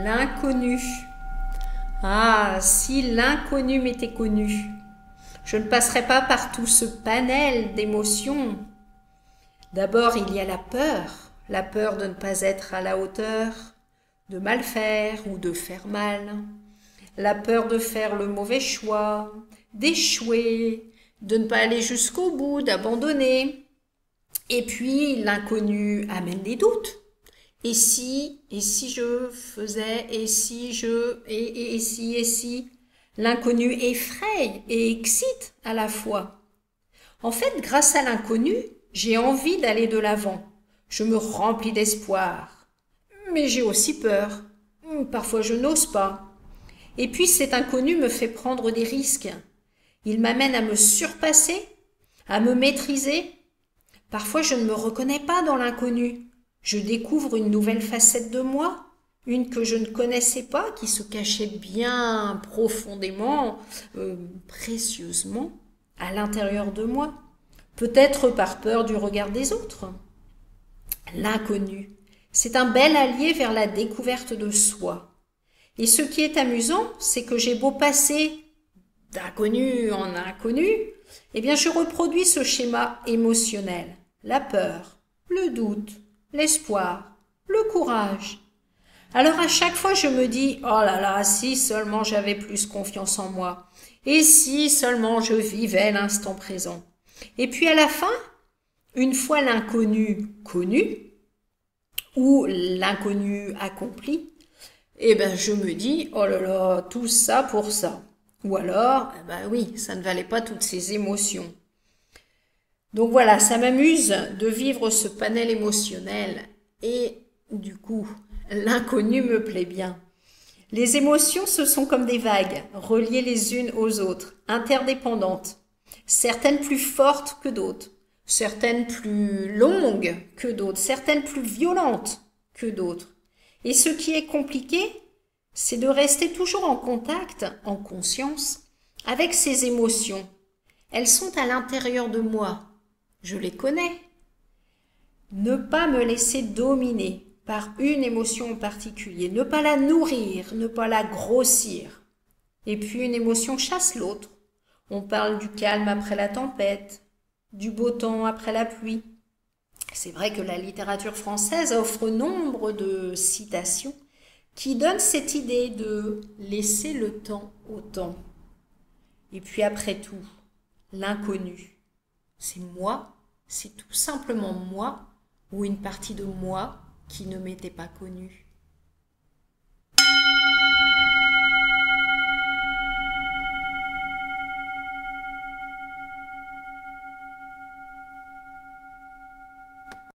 L'inconnu. Ah, si l'inconnu m'était connu, je ne passerais pas par tout ce panel d'émotions. D'abord, il y a la peur de ne pas être à la hauteur, de mal faire ou de faire mal, la peur de faire le mauvais choix, d'échouer, de ne pas aller jusqu'au bout, d'abandonner. Et puis, l'inconnu amène des doutes. Et si je faisais, et si, l'inconnu effraie et excite à la fois. En fait, grâce à l'inconnu, j'ai envie d'aller de l'avant. Je me remplis d'espoir. Mais j'ai aussi peur. Parfois, je n'ose pas. Et puis, cet inconnu me fait prendre des risques. Il m'amène à me surpasser, à me maîtriser. Parfois, je ne me reconnais pas dans l'inconnu. Je découvre une nouvelle facette de moi, une que je ne connaissais pas, qui se cachait bien profondément, précieusement, à l'intérieur de moi. Peut-être par peur du regard des autres. L'inconnu, c'est un bel allié vers la découverte de soi. Et ce qui est amusant, c'est que j'ai beau passer d'inconnu en inconnu, eh bien je reproduis ce schéma émotionnel. La peur, le doute, l'espoir, le courage. Alors à chaque fois je me dis, oh là là, si seulement j'avais plus confiance en moi, et si seulement je vivais l'instant présent. Et puis à la fin, une fois l'inconnu connu, ou l'inconnu accompli, eh ben je me dis, oh là là, tout ça pour ça. Ou alors, eh ben oui, ça ne valait pas toutes ces émotions. Donc voilà, ça m'amuse de vivre ce panel émotionnel et du coup, l'inconnu me plaît bien. Les émotions, ce sont comme des vagues, reliées les unes aux autres, interdépendantes, certaines plus fortes que d'autres, certaines plus longues que d'autres, certaines plus violentes que d'autres. Et ce qui est compliqué, c'est de rester toujours en contact, en conscience, avec ces émotions. Elles sont à l'intérieur de moi. Je les connais. Ne pas me laisser dominer par une émotion en particulier, ne pas la nourrir, ne pas la grossir. Et puis une émotion chasse l'autre. On parle du calme après la tempête, du beau temps après la pluie. C'est vrai que la littérature française offre nombre de citations qui donnent cette idée de laisser le temps au temps. Et puis après tout, l'inconnu, c'est moi. C'est tout simplement moi ou une partie de moi qui ne m'était pas connue.